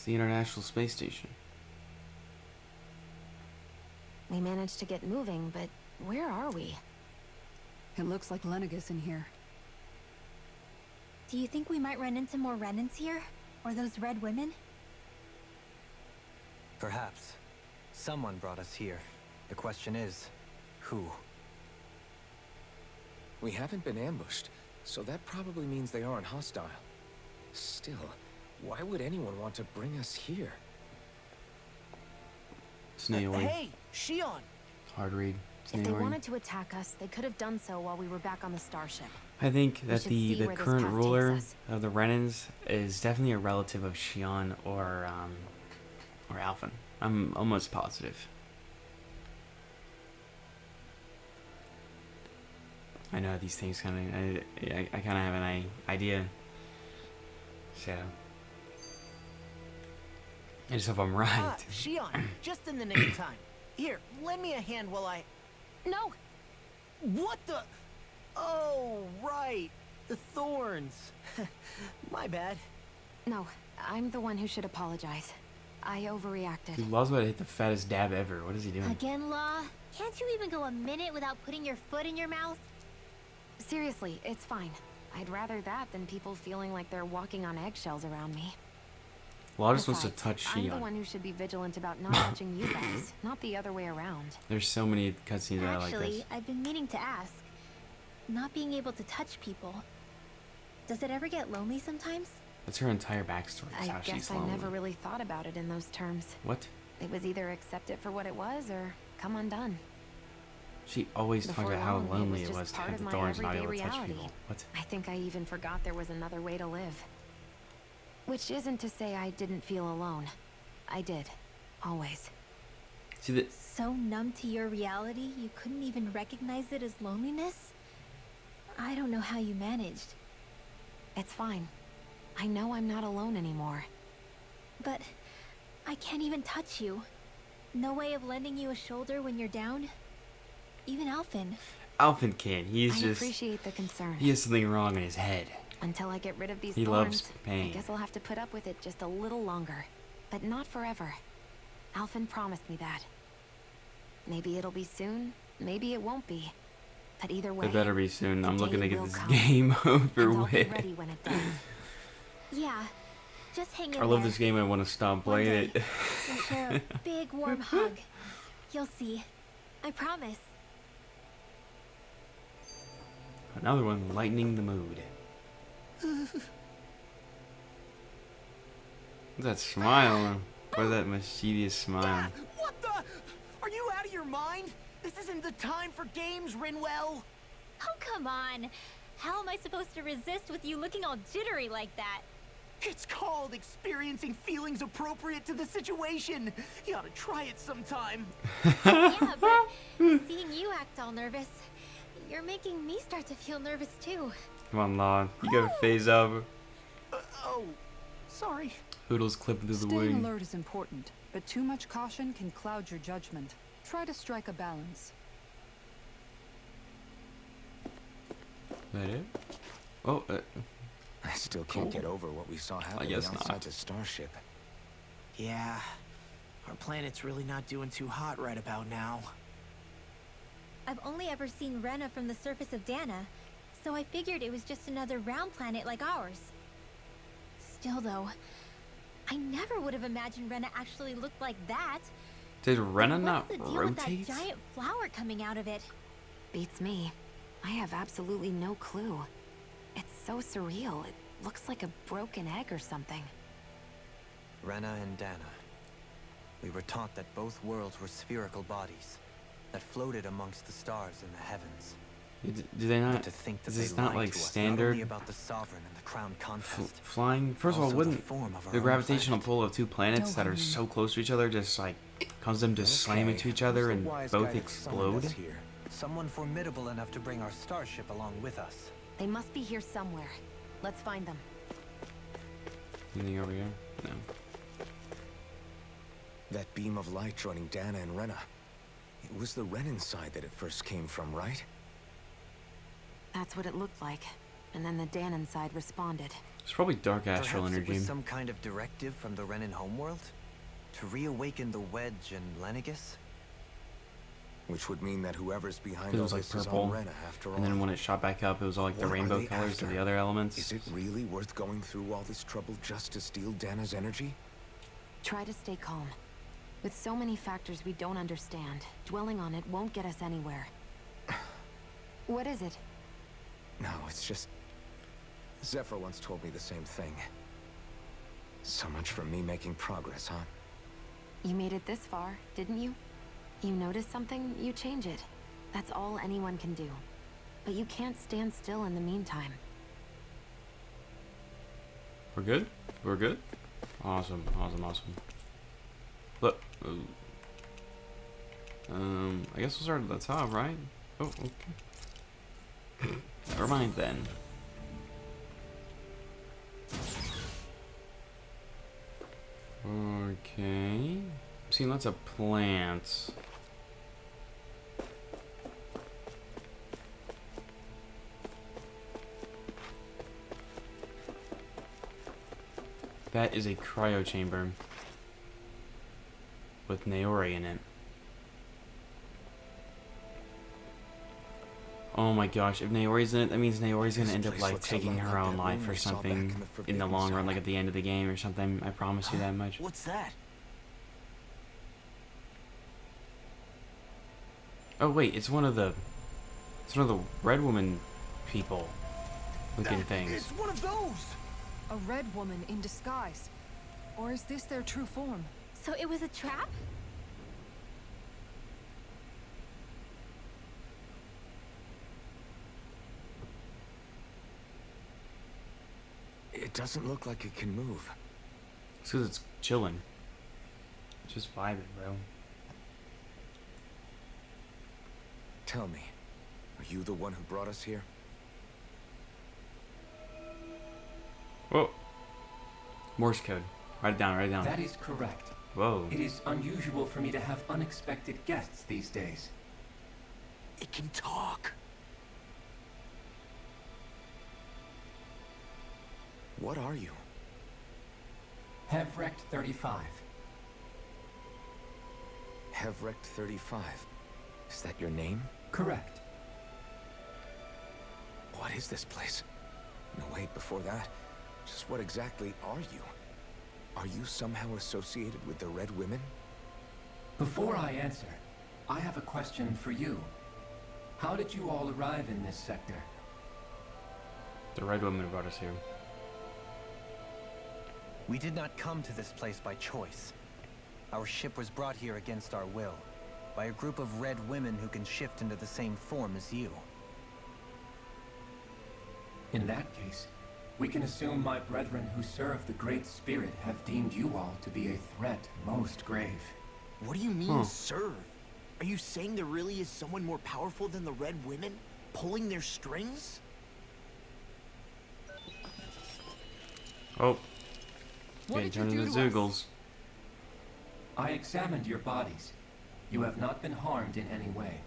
It's the International Space Station. We managed to get moving, but where are we? It looks like Lenegus in here. Do you think we might run into more Renans here? Or those red women? Perhaps. Someone brought us here. The question is, who? We haven't been ambushed, so that probably means they aren't hostile. Still, why would anyone want to bring us here? Snail. Hey, Shion! Hard read. If they wanted to attack us, they could have done so while we were back on the starship. I think that should the see where this current path ruler takes us. of the Renans is definitely a relative of Shion or Alphen. I'm almost positive. I know these things kind of I kind of have an idea. So I just hope I'm right. Ah, Shion, just in the nick of time. Here, lend me a hand while I... No! What the... Oh, right. The thorns. My bad. No, I'm the one who should apologize. I overreacted. Dude, Law's about to hit the fattest dab ever. What is he doing? Again, Law? Can't you even go a minute without putting your foot in your mouth? Seriously, it's fine. I'd rather that than people feeling like they're walking on eggshells around me. Law just wants to Besides, touch I'm the Shion. one who should be vigilant about not touching you guys, not the other way around. There's so many cutscenes that I like Actually, this. I've been meaning to ask. Not being able to touch people, does it ever get lonely sometimes? That's her entire backstory. I How she's guess I lonely. never really thought about it in those terms. What? It was either accept it for what it was or come undone. She always talked Before about how long, it lonely was it just was to part have of the my thorns and not everyday able to touch reality. people. What? I think I even forgot there was another way to live. Which isn't to say I didn't feel alone. I did. Always. See that? So numb to your reality, you couldn't even recognize it as loneliness? I don't know how you managed. It's fine. I know I'm not alone anymore. But I can't even touch you. No way of lending you a shoulder when you're down? Even Alphen. Alphen can. He's I just. appreciate the concern. He has something wrong in his head. Until I get rid of these He thorns, loves pain. I guess I'll have to put up with it just a little longer. But not forever. Alphen promised me that. Maybe it'll be soon, maybe it won't be. But either way, It better be soon. the I'm looking day to get will this come. game over and I'll be with. ready when it does. Yeah, just hang in I love there. this game. I want to stop One playing day, it. we'll share a big warm hug. You'll see. I promise. Another one lightening the mood. What's that smile? What's that mischievous smile? What the... Are you out of your mind? This isn't the time for games, Rinwell. Oh, come on. How am I supposed to resist with you looking all jittery like that? It's called experiencing feelings appropriate to the situation. You ought to try it sometime. Yeah, but seeing you act all nervous, you're making me start to feel nervous too. Come on, Law. You gotta phase up. Oh, sorry. Hoodles clip through the Staying wound. alert is important, but too much caution can cloud your judgment. Try to strike a balance. That it? Oh, I still can't get over what we saw happening guess outside not. the starship. Yeah, our planet's really not doing too hot right about now. I've only ever seen Rena from the surface of Dana, so I figured it was just another round planet like ours. Still though, I never would have imagined Rena actually looked like that. did Rena What's not the deal rotate? with that giant flower coming out of it? Beats me. I have absolutely no clue. It's so surreal. It looks like a broken egg or something. Rena and Dana. We were taught that both worlds were spherical bodies that floated amongst the stars in the heavens. Do they But not? to think that Is they this not lied like to us, not standard only about the sovereign and the crown contest, flying? First of all, also the wouldn't form of our the own gravitational planet. pull of two planets that are so close to each other just like cause them to slam Okay, into each other who's the and wise both guy that summoned explode? us here? Someone formidable enough to bring our starship along with us. They must be here somewhere. Let's find them. Anything over here? No. That beam of light joining Dana and Rena. It was the Renan side that it first came from, right? That's what it looked like. And then the Danon side responded. It's probably dark astral Perhaps it energy. was some kind of directive from the Renan homeworld? To reawaken the Wedge and Lenegis? Which would mean that whoever's behind It all was like this is purple, on Rena after all. and then when it shot back up, it was all like the What are rainbow they colors after? of the other elements. Is it really worth going through all this trouble just to steal Dana's energy? Try to stay calm. With so many factors we don't understand, dwelling on it won't get us anywhere. What is it? No, it's just... Zephyr once told me the same thing. So much for me making progress, huh? You made it this far, didn't you? You notice something, you change it. That's all anyone can do. But you can't stand still in the meantime. We're good? We're good? Awesome, awesome, awesome. Look. Ooh. I guess we'll start at the top, right? Oh, okay. Never mind then. Okay. I'm seeing lots of plants. That is a cryo chamber with Naori in it. Oh my gosh, if Naori's in it, that means Naori's gonna This end up place like looks a taking lot her like own that life room or we saw back something in the in the Forbidden long run, Zone. like at the end of the game or something. I promise you that much. What's that? Oh wait, it's one of the red woman people looking things. It's one of those! A red woman in disguise. Or is this their true form? So it was a trap? It doesn't look like it can move. It's because it's chilling. Just vibing, bro. Tell me, are you the one who brought us here? Whoa. Morse code. Write it down, write it down. That is correct. Whoa. It is unusual for me to have unexpected guests these days. It can talk. What are you? Hevrekt 35. Hevrekt 35. Is that your name? Correct. What is this place? No, wait, before that. Just what exactly are you? Are you somehow associated with the Red Women? Before I answer, I have a question for you. How did you all arrive in this sector? The red woman brought us here. We did not come to this place by choice. Our ship was brought here against our will, by a group of red women who can shift into the same form as you. In that case, we can assume my brethren who serve the Great Spirit have deemed you all to be a threat most grave. What do you mean, Huh. serve? Are you saying there really is someone more powerful than the Red Women, pulling their strings? Oh. What Okay, did you turn do into to us? Zoogles. I examined your bodies. You have not been harmed in any way.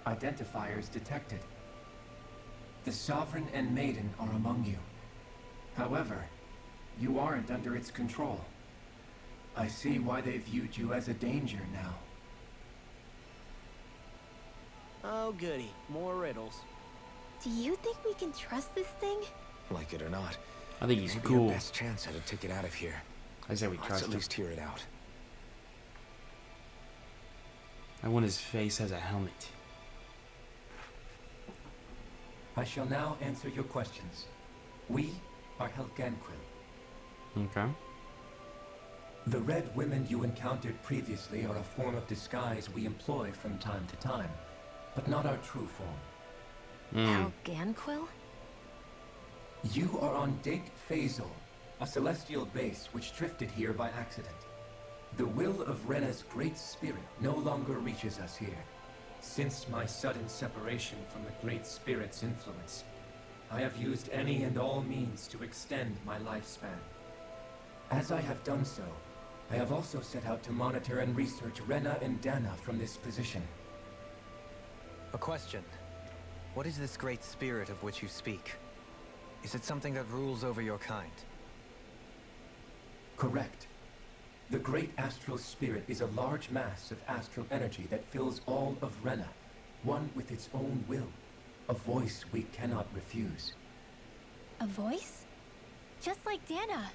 Identifiers detected. The Sovereign and Maiden are among you. However, you aren't under its control. I see why they viewed you as a danger now. Oh, goody. More riddles. Do you think we can trust this thing? Like it or not, I think he's maybe cool. our best chance at a ticket out of here. I say we Let's trust at him. least hear it out. I want his face as a helmet. I shall now answer your questions. We are Helganquil. Okay. The red women you encountered previously are a form of disguise we employ from time to time, but not our true form. Alganquil? You are on Dake Phasal, a celestial base which drifted here by accident. The will of Rena's great spirit no longer reaches us here. Since my sudden separation from the Great Spirit's influence, I have used any and all means to extend my lifespan. As I have done so, I have also set out to monitor and research Rena and Dana from this position. A question. What is this great spirit of which you speak? Is it something that rules over your kind? Correct. The great astral spirit is a large mass of astral energy that fills all of Rena, one with its own will, a voice we cannot refuse. A voice? Just like Dana.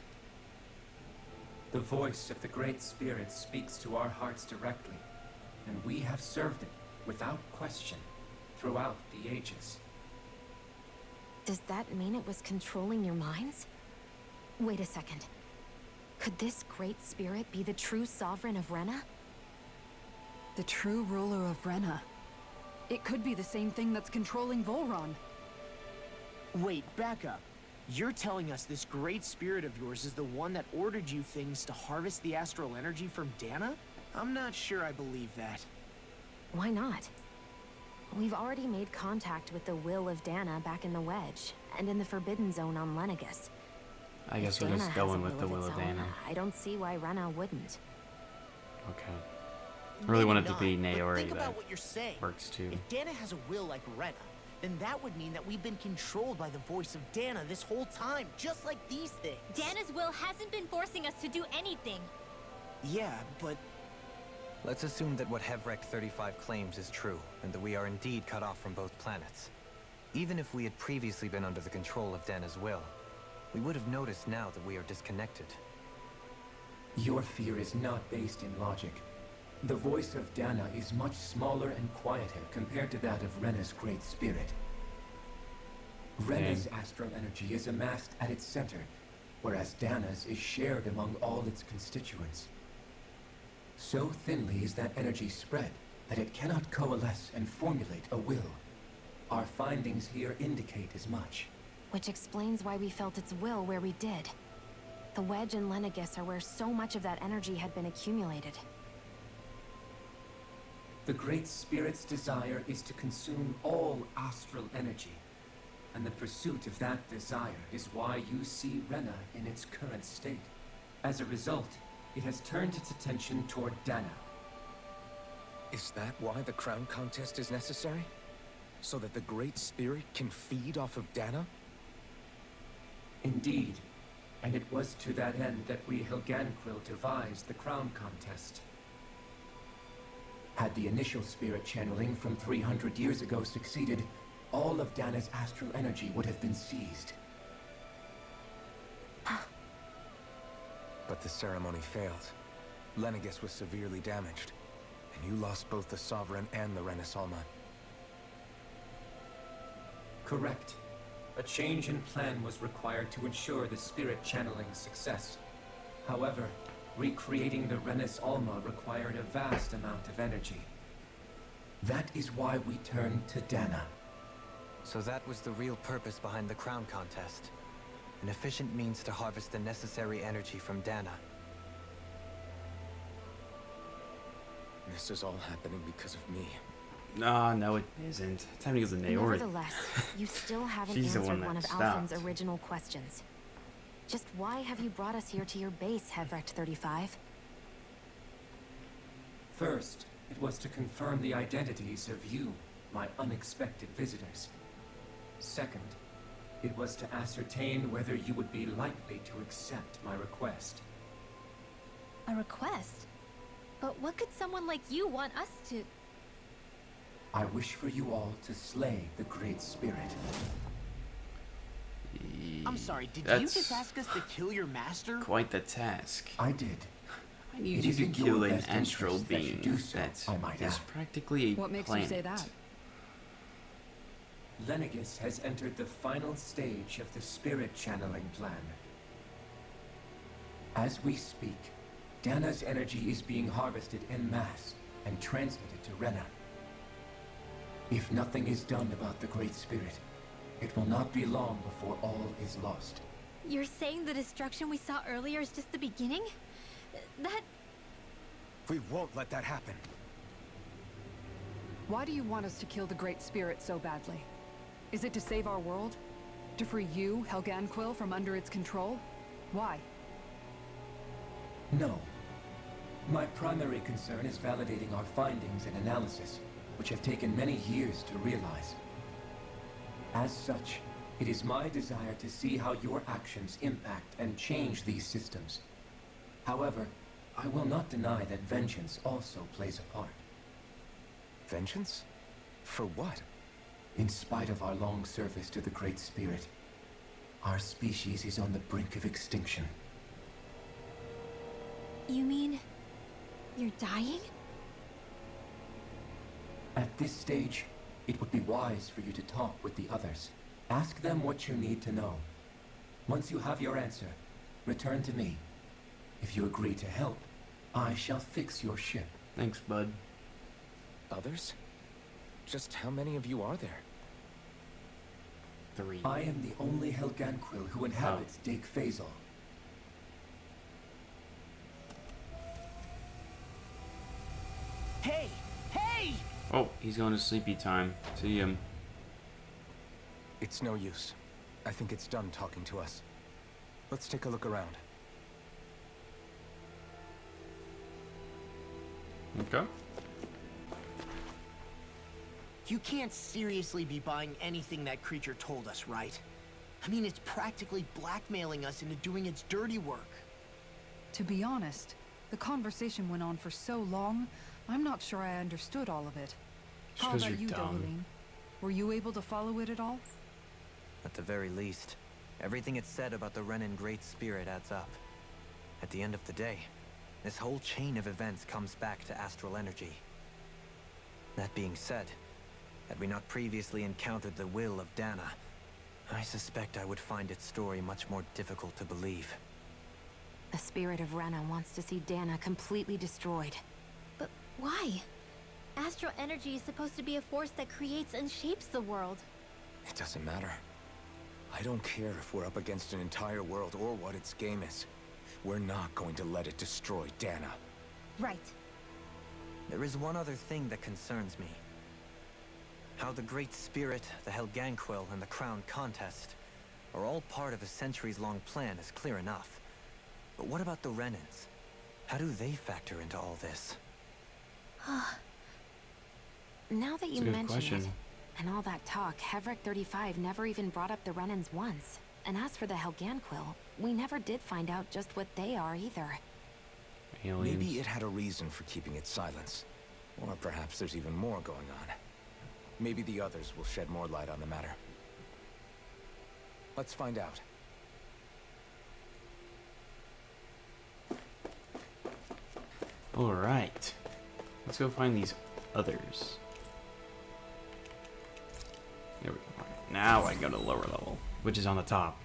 The voice of the great spirit speaks to our hearts directly, and we have served it without question throughout the ages. Does that mean it was controlling your minds? Wait a second. Could this great spirit be the true sovereign of Rena? The true ruler of Rena. It could be the same thing that's controlling Volron. Wait, back up. You're telling us this great spirit of yours is the one that ordered you things to harvest the astral energy from Dana? I'm not sure I believe that. Why not? We've already made contact with the will of Dana back in the Wedge, and in the Forbidden Zone on Lenegus. I guess If we're Dana just has going a with the will of its own, Dana. I don't see why Rena wouldn't. Okay. I really want it to be Maybe not, but Naori think that about what you're saying. works too. If Dana has a will like Rena, then that would mean that we've been controlled by the voice of Dana this whole time, just like these things. Dana's will hasn't been forcing us to do anything. Yeah, but Let's assume that what Hevrekt 35 claims is true, and that we are indeed cut off from both planets. Even if we had previously been under the control of Dana's will, we would have noticed now that we are disconnected. Your fear is not based in logic. The voice of Dana is much smaller and quieter compared to that of Rena's great spirit. Rena's astral energy is amassed at its center, whereas Dana's is shared among all its constituents. So thinly is that energy spread that it cannot coalesce and formulate a will. Our findings here indicate as much. Which explains why we felt its will where we did. The Wedge and Lenegus are where so much of that energy had been accumulated. The Great Spirit's desire is to consume all astral energy, and the pursuit of that desire is why you see Rena in its current state. As a result, it has turned its attention toward Dana. Is that why the crown contest is necessary? So that the Great Spirit can feed off of Dana? Indeed, and it was to that end that we Helganquil devised the crown contest. Had the initial spirit channeling from 300 years ago succeeded, all of Dana's astral energy would have been seized. But the ceremony failed. Lenegus was severely damaged, and you lost both the Sovereign and the Renaissance. Correct. A change in plan was required to ensure the spirit channeling's success. However, recreating the Renis Alma required a vast amount of energy. That is why we turned to Dana. So that was the real purpose behind the crown contest. An efficient means to harvest the necessary energy from Dana. This is all happening because of me. No, it isn't. It's happening because of Naori. Nevertheless, you still haven't She's the answered one one of that Alphen's stopped. original questions. Just why have you brought us here to your base, Hevrekt 35? First, it was to confirm the identities of you, my unexpected visitors. Second, it was to ascertain whether you would be likely to accept my request. A request? But what could someone like you want us to... I wish for you all to slay the Great Spirit. I'm sorry, did you That's just ask us to kill your master? quite the task. I did. I need It you is to in your kill an best astral interest that you being do so, that I might is add. practically a What makes planet. you say that? Lenegus has entered the final stage of the spirit channeling plan. As we speak, Dana's energy is being harvested en masse and transmitted to Rena. If nothing is done about the Great Spirit, it will not be long before all is lost. You're saying the destruction we saw earlier is just the beginning? That... We won't let that happen. Why do you want us to kill the Great Spirit so badly? Is it to save our world? To free you, Helganquil, from under its control? Why? No. My primary concern is validating our findings and analysis, which have taken many years to realize. As such, It is my desire to see how your actions impact and change these systems. However, I will not deny that vengeance also plays a part. Vengeance? For what? In spite of our long service to the Great Spirit, our species is on the brink of extinction. You mean... you're dying? At this stage, it would be wise for you to talk with the others. Ask them what you need to know. Once you have your answer, return to me. If you agree to help, I shall fix your ship. Thanks, bud. Others? Just how many of you are there? 3. I am the only Helganquil who inhabits Dig Faisal. Hey! Hey! Oh, he's going to sleepy time. See him. It's no use. I think it's done talking to us. Let's take a look around. Okay. You can't seriously be buying anything that creature told us, right? I mean, it's practically blackmailing us into doing its dirty work. To be honest, the conversation went on for so long, I'm not sure I understood all of it. Just How 'cause about you're you, dumb. Doline? Were you able to follow it at all? At the very least, everything it said about the Renan Great Spirit adds up. At the end of the day, this whole chain of events comes back to astral energy. That being said, had we not previously encountered the will of Dana, I suspect I would find its story much more difficult to believe. The spirit of Rena wants to see Dana completely destroyed. But why? Astral energy is supposed to be a force that creates and shapes the world. It doesn't matter. I don't care if we're up against an entire world or what its game is. We're not going to let it destroy Dana. Right. There is one other thing that concerns me. How the Great Spirit, the Helganquil, and the Crown Contest are all part of a centuries-long plan is clear enough. But what about the Renans? How do they factor into all this? Now that you That's a good mention question. it, and all that talk, Hevrekt 35 never even brought up the Renans once. And as for the Helganquil, we never did find out just what they are either. Aliens. Maybe it had a reason for keeping its silence. Or perhaps there's even more going on. Maybe the others will shed more light on the matter. Let's find out. Alright. Let's go find these others. There we go. Alright, now I go to the lower level, which is on the top.